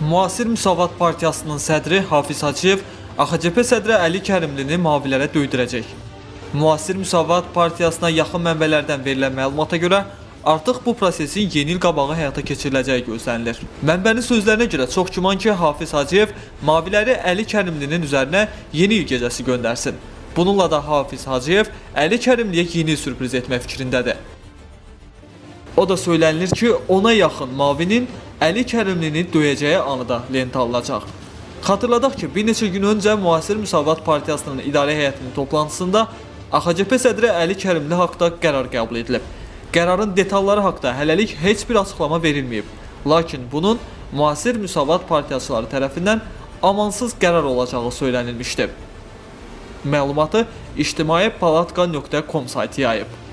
Müasir Müsavat Partiyasının sədri Hafiz Hacıyev AXCP sədri Əli Kərimlini mavilərə döydürəcək. Müasir Müsavat Partiyasına yaxın mənbələrdən verilən məlumata görə artıq bu prosesin yeni il qabağı həyata keçiriləcəyi gözlənilir. Mənbənin sözlərinə görə çox güman ki, Hafiz Hacıyev maviləri Əli Kərimlinin üzərinə yeni il gecəsi göndərsin. Bununla da Hafiz Hacıyev Əli Kərimliyə yeni il sürpriz etmək fikrindədir. O da söylənilir ki, ona yaxın mavinin Əli Kərimlini döyəcəyi anıda lenta alınacaq. Xatırladaq ki, bir neçə gün öncə Müasir Müsavat Partiyasının idarə heyətinin toplantısında AXCP sədri Əli Kərimli haqda qərar qəbul edilib. Qərarın detalları haqda hələlik heç bir açıqlama verilməyib. Lakin bunun Müasir Müsavat Partiyaçıları tərəfindən amansız qərar olacağı söylənilmişdir. Məlumatı ictimai palatka.com saytı yayıb.